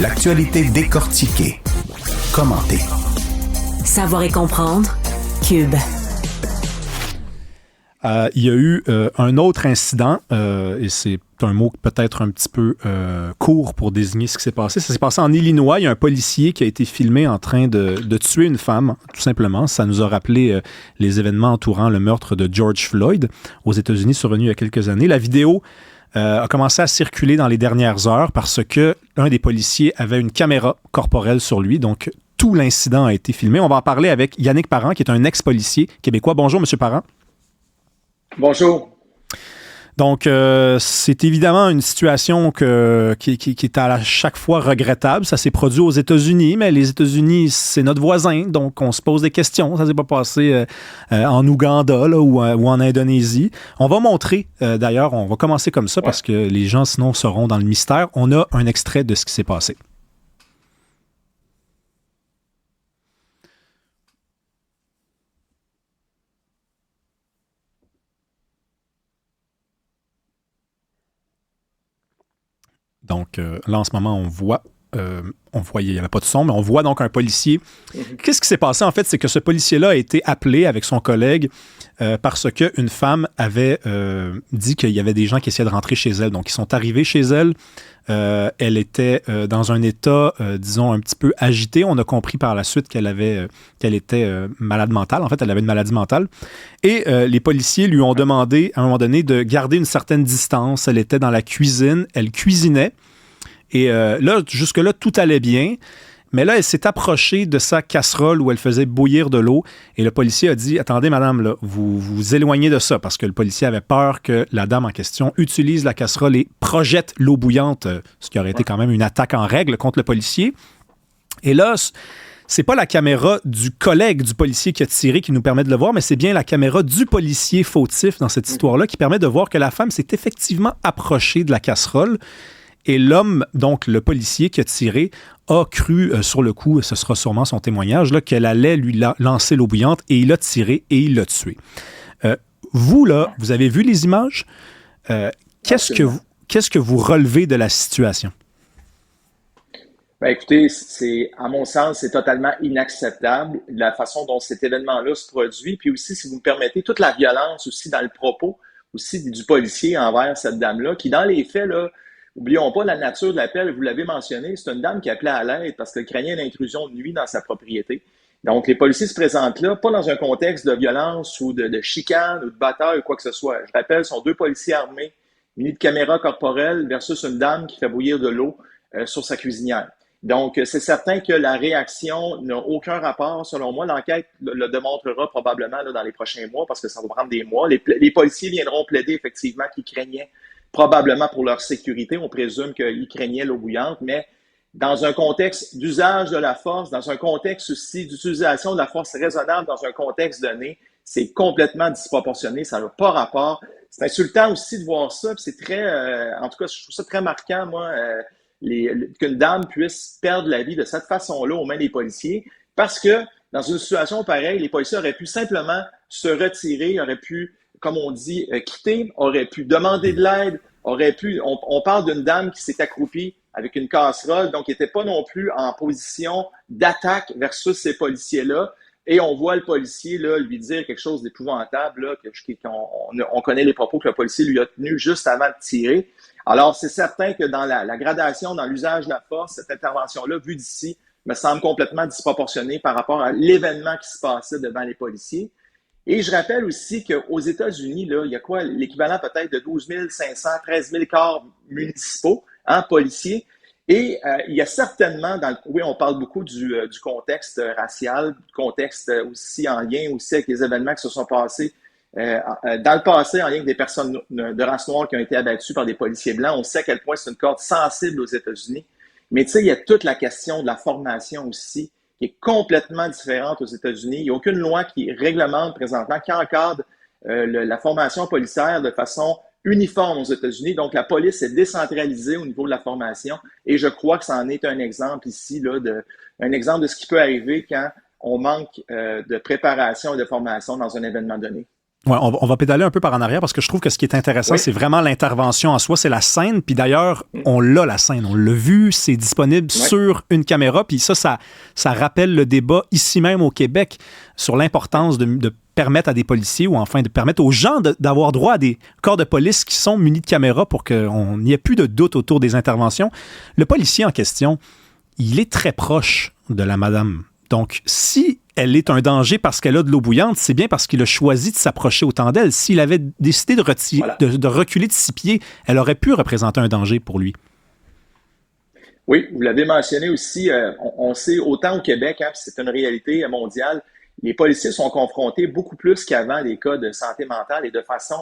L'actualité décortiquée, commentée. Savoir et comprendre. Cube. Il y a eu un autre incident, et c'est un mot peut-être un petit peu court pour désigner ce qui s'est passé. Ça s'est passé en Illinois. Il y a un policier qui a été filmé en train de tuer une femme, tout simplement. Ça nous a rappelé les événements entourant le meurtre de George Floyd aux États-Unis survenu il y a quelques années. La vidéo a commencé à circuler dans les dernières heures parce que l'un des policiers avait une caméra corporelle sur lui, donc tout l'incident a été filmé. On va en parler avec Yannick Parent, qui est un ex-policier québécois. Bonjour, M. Parent. Bonjour. Donc, c'est évidemment une situation qui est à chaque fois regrettable. Ça s'est produit aux États-Unis, mais les États-Unis, c'est notre voisin, donc on se pose des questions. Ça ne s'est pas passé en Ouganda là, ou en Indonésie. On va montrer, d'ailleurs, on va commencer comme ça parce que les gens, sinon, seront dans le mystère. On a un extrait de ce qui s'est passé. Donc là, en ce moment, on voit, il n'y avait pas de son, mais on voit donc un policier. Qu'est-ce qui s'est passé, en fait? C'est que ce policier-là a été appelé avec son collègue parce qu'une femme avait dit qu'il y avait des gens qui essayaient de rentrer chez elle. Donc, ils sont arrivés chez elle. Elle était dans un état, disons, un petit peu agité. On a compris par la suite qu'elle était malade mentale. En fait, elle avait une maladie mentale. Et les policiers lui ont demandé, à un moment donné, de garder une certaine distance. Elle était dans la cuisine. Elle cuisinait. Et là, jusque-là, tout allait bien. Mais là, elle s'est approchée de sa casserole où elle faisait bouillir de l'eau. Et le policier a dit, « Attendez, madame, là, vous vous éloignez de ça. » Parce que le policier avait peur que la dame en question utilise la casserole et projette l'eau bouillante, ce qui aurait été quand même une attaque en règle contre le policier. Et là, c'est pas la caméra du collègue du policier qui a tiré qui nous permet de le voir, mais c'est bien la caméra du policier fautif dans cette histoire-là qui permet de voir que la femme s'est effectivement approchée de la casserole. Et l'homme, donc le policier qui a tiré, a cru sur le coup, ce sera sûrement son témoignage, là, qu'elle allait lui lancer l'eau bouillante et il a tiré et il l'a tué. Vous, là, vous avez vu les images. Qu'est-ce que vous relevez de la situation? Ben, écoutez, à mon sens, c'est totalement inacceptable la façon dont cet événement-là se produit. Puis aussi, si vous me permettez, toute la violence aussi dans le propos aussi du policier envers cette dame-là, qui dans les faits, là, oublions pas la nature de l'appel, vous l'avez mentionné, c'est une dame qui appelait à l'aide parce qu'elle craignait l'intrusion de nuit dans sa propriété. Donc, les policiers se présentent là, pas dans un contexte de violence ou de chicane ou de bataille ou quoi que ce soit. Je rappelle, ce sont deux policiers armés, munis de caméras corporelles versus une dame qui fait bouillir de l'eau sur sa cuisinière. Donc, c'est certain que la réaction n'a aucun rapport, selon moi. L'enquête le démontrera probablement là, dans les prochains mois parce que ça va prendre des mois. Les policiers viendront plaider effectivement qu'ils craignaient probablement pour leur sécurité. On présume qu'ils craignaient l'eau bouillante, mais dans un contexte d'usage de la force, dans un contexte aussi d'utilisation de la force raisonnable dans un contexte donné, c'est complètement disproportionné, ça n'a pas rapport. C'est insultant aussi de voir ça, puis c'est très, en tout cas, je trouve ça très marquant, moi, qu'une dame puisse perdre la vie de cette façon-là aux mains des policiers, parce que dans une situation pareille, les policiers auraient pu simplement se retirer, auraient pu, comme on dit, quitter, auraient pu demander de l'aide, on parle d'une dame qui s'est accroupie avec une casserole, donc qui n'était pas non plus en position d'attaque versus ces policiers-là. Et on voit le policier là, lui dire quelque chose d'épouvantable, là, on connaît les propos que le policier lui a tenus juste avant de tirer. Alors, c'est certain que dans la gradation, dans l'usage de la force, cette intervention-là, vue d'ici, me semble complètement disproportionnée par rapport à l'événement qui se passait devant les policiers. Et je rappelle aussi qu'aux États-Unis, là, il y a quoi, l'équivalent peut-être de 12 500, 13 000 corps municipaux, policiers. Et il y a certainement, oui, on parle beaucoup du contexte racial, du contexte aussi en lien aussi avec les événements qui se sont passés dans le passé, en lien avec des personnes de race noire qui ont été abattues par des policiers blancs. On sait à quel point c'est une corde sensible aux États-Unis. Mais tu sais, il y a toute la question de la formation aussi, qui est complètement différente aux États-Unis. Il n'y a aucune loi qui réglemente présentement, qui encadre la formation policière de façon uniforme aux États-Unis. Donc, la police est décentralisée au niveau de la formation et je crois que ça en est un exemple ici, là, un exemple de ce qui peut arriver quand on manque de préparation et de formation dans un événement donné. Ouais, on va pédaler un peu par en arrière parce que je trouve que ce qui est intéressant, c'est vraiment l'intervention en soi, c'est la scène. Puis d'ailleurs, on l'a la scène, on l'a vu, c'est disponible sur une caméra. Puis ça rappelle le débat ici même au Québec sur l'importance de permettre à des policiers ou enfin de permettre aux gens d'avoir droit à des corps de police qui sont munis de caméras pour qu'on n'y ait plus de doute autour des interventions. Le policier en question, il est très proche de la madame. Donc, si elle est un danger parce qu'elle a de l'eau bouillante, c'est bien parce qu'il a choisi de s'approcher autant d'elle. S'il avait décidé de reculer de 6 pieds, elle aurait pu représenter un danger pour lui. Oui, vous l'avez mentionné aussi, on sait autant au Québec, hein, c'est une réalité mondiale, les policiers sont confrontés beaucoup plus qu'avant des cas de santé mentale et de façon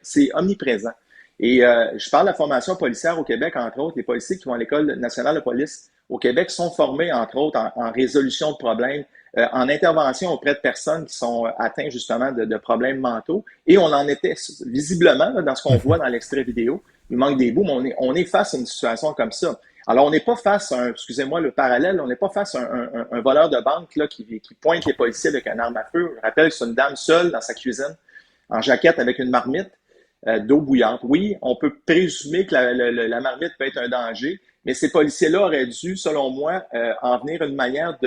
c'est omniprésent. Et je parle de la formation policière au Québec, entre autres, les policiers qui vont à l'École nationale de police au Québec sont formés, entre autres, en résolution de problèmes, en intervention auprès de personnes qui sont atteintes justement de problèmes mentaux. Et on en était visiblement, là, dans ce qu'on voit dans l'extrait vidéo, il manque des bouts, mais on est face à une situation comme ça. Alors, on n'est pas face à excusez-moi le parallèle, on n'est pas face à un voleur de banque là, qui pointe les policiers avec un arme à feu. Je rappelle que c'est une dame seule dans sa cuisine, en jaquette avec une marmite d'eau bouillante. Oui, on peut présumer que la marmite peut être un danger, mais ces policiers-là auraient dû, selon moi, en venir une manière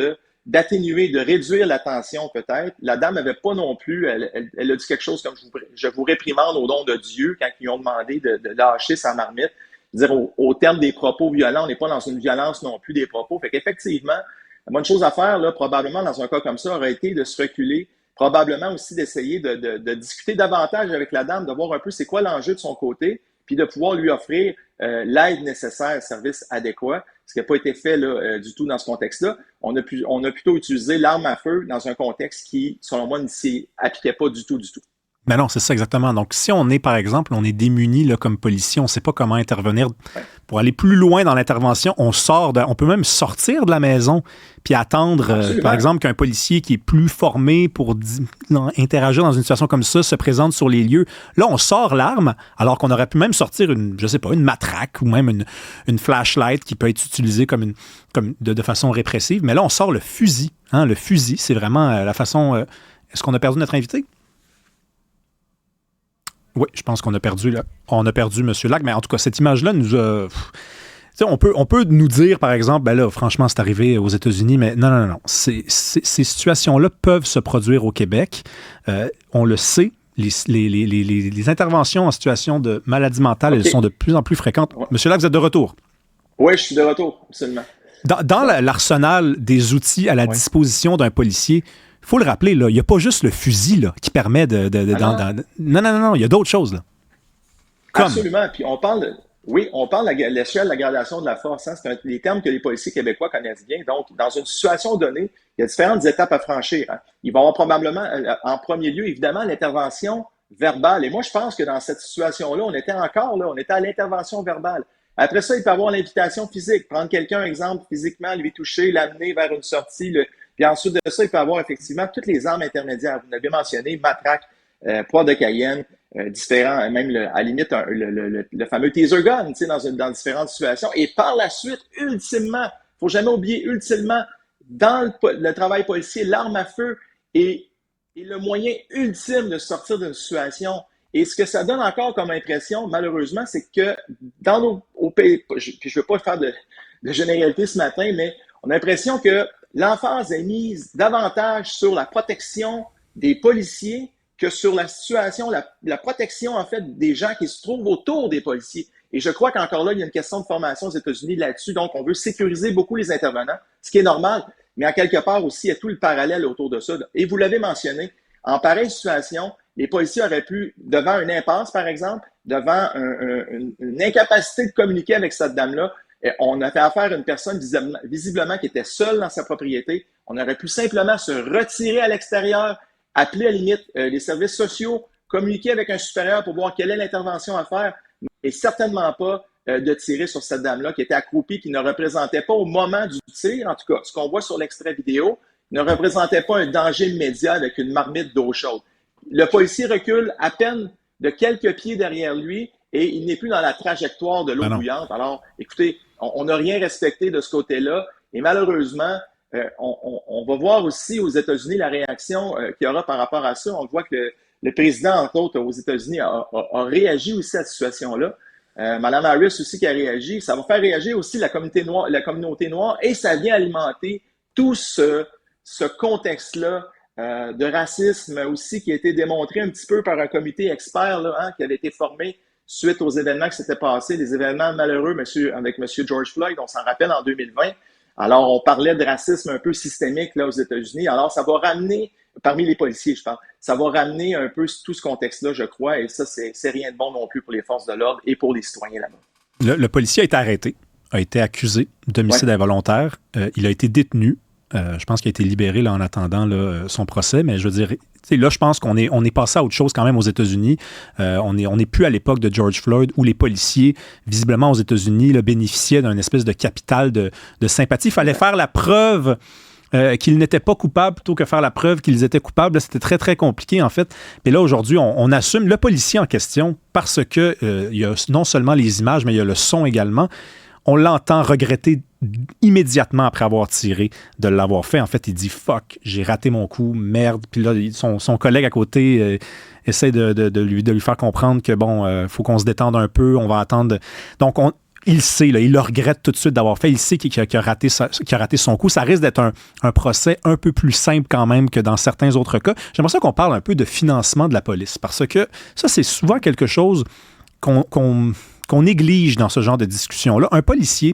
d'atténuer, de réduire la tension peut-être. La dame n'avait pas non plus, elle a dit quelque chose comme je vous réprimande au nom de Dieu quand ils lui ont demandé de lâcher sa marmite. Dire au terme des propos violents, on n'est pas dans une violence non plus des propos. Fait qu'effectivement, la bonne chose à faire, là, probablement dans un cas comme ça, aurait été de se reculer, probablement aussi d'essayer de discuter davantage avec la dame, de voir un peu c'est quoi l'enjeu de son côté, puis de pouvoir lui offrir l'aide nécessaire, service adéquat, ce qui n'a pas été fait là, du tout dans ce contexte-là. On a plutôt utilisé l'arme à feu dans un contexte qui, selon moi, ne s'y appliquait pas du tout. Mais non, c'est ça exactement. Donc, si on est, par exemple, on est démuni là, comme policier, on ne sait pas comment intervenir. Pour aller plus loin dans l'intervention, on peut même sortir de la maison puis attendre, par exemple, qu'un policier qui est plus formé pour interagir dans une situation comme ça se présente sur les lieux. Là, on sort l'arme, alors qu'on aurait pu même sortir une matraque ou même une flashlight qui peut être utilisée de façon répressive. Mais là, on sort le fusil. Hein? Le fusil, c'est vraiment la façon... Est-ce qu'on a perdu notre invité? Oui, je pense qu'on a perdu M. Lac, mais en tout cas, cette image-là nous a... On peut nous dire, par exemple, ben là, franchement, c'est arrivé aux États-Unis, mais non. Ces situations-là peuvent se produire au Québec. On le sait, les interventions en situation de maladie mentale, elles sont de plus en plus fréquentes. Ouais. M. Lac, vous êtes de retour? Oui, je suis de retour, absolument. Dans l'arsenal des outils à la disposition d'un policier, il faut le rappeler, il n'y a pas juste le fusil là, qui permet Non, il y a d'autres choses. Là. Absolument. Puis on parle de l'échelle de la gradation de la force. Hein. C'est les termes que les policiers québécois connaissent bien. Donc, dans une situation donnée, il y a différentes étapes à franchir. Hein. Il va y avoir probablement, en premier lieu, évidemment, l'intervention verbale. Et moi, je pense que dans cette situation-là, on était à l'intervention verbale. Après ça, il peut y avoir l'invitation physique. Prendre quelqu'un, exemple, physiquement, lui toucher, l'amener vers une sortie, puis ensuite de ça, il peut y avoir effectivement toutes les armes intermédiaires. Vous l'avez mentionné, matraque, poire de Cayenne, différents, même à la limite le fameux taser gun, dans différentes situations. Et par la suite, ultimement, faut jamais oublier, dans le travail policier, l'arme à feu est le moyen ultime de sortir d'une situation. Et ce que ça donne encore comme impression, malheureusement, c'est que dans nos pays, puis je ne veux pas faire de généralité ce matin, mais on a l'impression que l'emphase est mise davantage sur la protection des policiers que sur la situation, la protection, en fait, des gens qui se trouvent autour des policiers. Et je crois qu'encore là, il y a une question de formation aux États-Unis là-dessus. Donc, on veut sécuriser beaucoup les intervenants, ce qui est normal, mais en quelque part aussi, il y a tout le parallèle autour de ça. Et vous l'avez mentionné, en pareille situation, les policiers auraient pu, devant une impasse, par exemple, devant une incapacité de communiquer avec cette dame-là, on a fait affaire à une personne visiblement qui était seule dans sa propriété. On aurait pu simplement se retirer à l'extérieur, appeler à la limite les services sociaux, communiquer avec un supérieur pour voir quelle est l'intervention à faire, et certainement pas de tirer sur cette dame-là qui était accroupie, qui ne représentait pas au moment du tir, en tout cas, ce qu'on voit sur l'extrait vidéo, ne représentait pas un danger immédiat avec une marmite d'eau chaude. Le policier recule à peine de quelques pieds derrière lui et il n'est plus dans la trajectoire de l'eau bouillante. Alors, écoutez, on n'a rien respecté de ce côté-là et malheureusement, on va voir aussi aux États-Unis la réaction qu'il y aura par rapport à ça. On voit que Le président, entre autres, aux États-Unis, a réagi aussi à cette situation-là. Mme Harris aussi qui a réagi. Ça va faire réagir aussi la communauté noire et ça vient alimenter tout ce contexte-là de racisme aussi qui a été démontré un petit peu par un comité expert là, qui avait été formé suite aux événements qui s'étaient passés, des événements malheureux avec M. George Floyd, on s'en rappelle en 2020. Alors, on parlait de racisme un peu systémique là aux États-Unis. Alors, ça va ramener, parmi les policiers, je pense, ça va ramener un peu tout ce contexte-là, je crois, et ça, c'est rien de bon non plus pour les forces de l'ordre et pour les citoyens là-bas. Le policier a été arrêté, a été accusé d'homicide involontaire. Il a été détenu. Je pense qu'il a été libéré là, en attendant là, son procès, mais je veux dire, là, je pense qu'on est passé à autre chose quand même aux États-Unis. On n'est plus à l'époque de George Floyd où les policiers, visiblement aux États-Unis, là, bénéficiaient d'un espèce de capital de sympathie. Il fallait faire la preuve qu'ils n'étaient pas coupables plutôt que faire la preuve qu'ils étaient coupables. Là, c'était très, très compliqué, en fait. Mais là, aujourd'hui, on assume le policier en question parce que il y a non seulement les images, mais il y a le son également. On l'entend regretter immédiatement après avoir tiré de l'avoir fait. En fait, il dit « fuck, j'ai raté mon coup, merde ». Puis là, son collègue à côté essaie de lui faire comprendre que bon, faut qu'on se détende un peu, on va attendre. Donc, il sait, là, il le regrette tout de suite d'avoir fait. Il sait qu'il a raté son coup. Ça risque d'être un procès un peu plus simple quand même que dans certains autres cas. J'aimerais ça qu'on parle un peu de financement de la police parce que ça, c'est souvent quelque chose qu'on néglige dans ce genre de discussion-là. Un policier,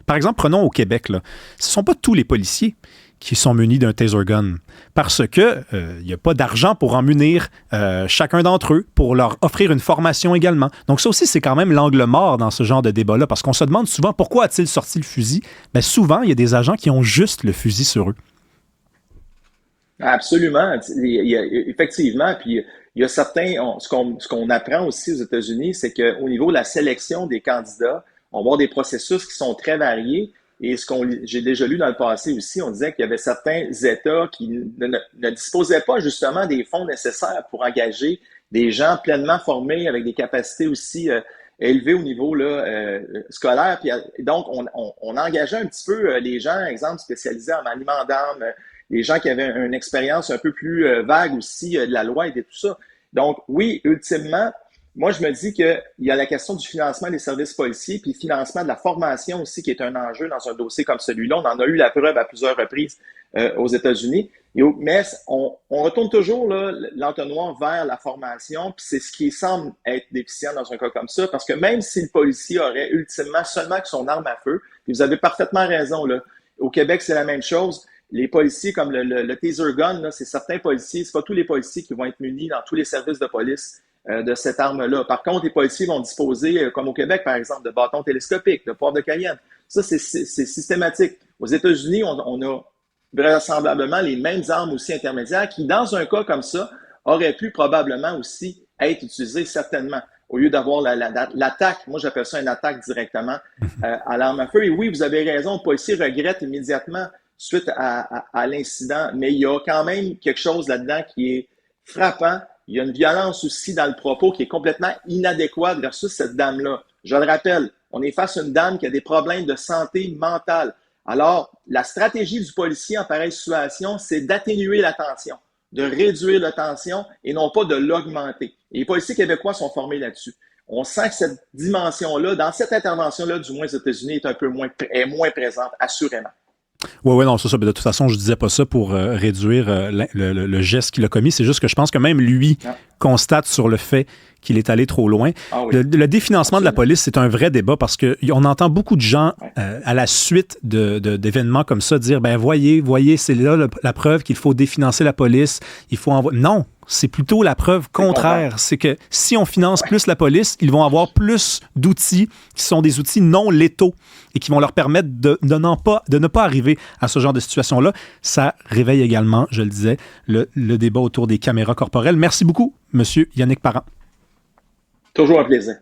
par exemple, prenons au Québec, là, ce ne sont pas tous les policiers qui sont munis d'un taser gun parce que il n'y a pas d'argent pour en munir chacun d'entre eux, pour leur offrir une formation également. Donc ça aussi, c'est quand même l'angle mort dans ce genre de débat-là parce qu'on se demande souvent pourquoi a-t-il sorti le fusil? Bien, souvent, il y a des agents qui ont juste le fusil sur eux. Absolument. Effectivement, puis il y a certains, ce qu'on apprend aussi aux États-Unis, c'est qu'au niveau de la sélection des candidats, on va avoir des processus qui sont très variés. Et j'ai déjà lu dans le passé aussi, on disait qu'il y avait certains États qui ne disposaient pas justement des fonds nécessaires pour engager des gens pleinement formés avec des capacités aussi élevées au niveau là, scolaire. Puis, donc, on engageait un petit peu les gens, exemple, spécialisés en maniement d'armes, les gens qui avaient une expérience un peu plus vague aussi de la loi et de tout ça. Donc, oui, ultimement, moi, je me dis qu'il y a la question du financement des services policiers, puis le financement de la formation aussi, qui est un enjeu dans un dossier comme celui-là. On en a eu la preuve à plusieurs reprises aux États-Unis. Mais on retourne toujours là, l'entonnoir vers la formation, puis c'est ce qui semble être déficient dans un cas comme ça, parce que même si le policier aurait ultimement seulement que son arme à feu, et vous avez parfaitement raison, là, au Québec, c'est la même chose. Les policiers, comme le taser gun, là, c'est certains policiers, c'est pas tous les policiers qui vont être munis dans tous les services de police de cette arme-là. Par contre, les policiers vont disposer, comme au Québec, par exemple, de bâtons télescopiques, de poivre de Cayenne. Ça, c'est systématique. Aux États-Unis, on a vraisemblablement les mêmes armes aussi intermédiaires qui, dans un cas comme ça, auraient pu probablement aussi être utilisées certainement, au lieu d'avoir l'attaque. Moi, j'appelle ça une attaque directement à l'arme à feu. Et oui, vous avez raison, le policier regrette immédiatement suite à l'incident, mais il y a quand même quelque chose là-dedans qui est frappant. Il y a une violence aussi dans le propos qui est complètement inadéquate versus cette dame-là. Je le rappelle, on est face à une dame qui a des problèmes de santé mentale. Alors, la stratégie du policier en pareille situation, c'est d'atténuer la tension, de réduire la tension et non pas de l'augmenter. Et les policiers québécois sont formés là-dessus. On sent que cette dimension-là, dans cette intervention-là, du moins aux États-Unis, est moins présente, assurément. Oui, non, c'est ça. De toute façon, je disais pas ça pour réduire le geste qu'il a commis. C'est juste que je pense que même lui constate sur le fait qu'il est allé trop loin. Ah oui. Le définancement de la police, c'est un vrai débat parce qu'on entend beaucoup de gens à la suite d'événements comme ça dire, ben voyez, c'est là la preuve qu'il faut définancer la police. Il faut envoyer... Non, c'est plutôt la preuve contraire. C'est que si on finance plus la police, ils vont avoir plus d'outils qui sont des outils non létaux et qui vont leur permettre de ne pas arriver à ce genre de situation-là. Ça réveille également, je le disais, le débat autour des caméras corporelles. Merci beaucoup, M. Yannick Parent. Toujours un plaisir.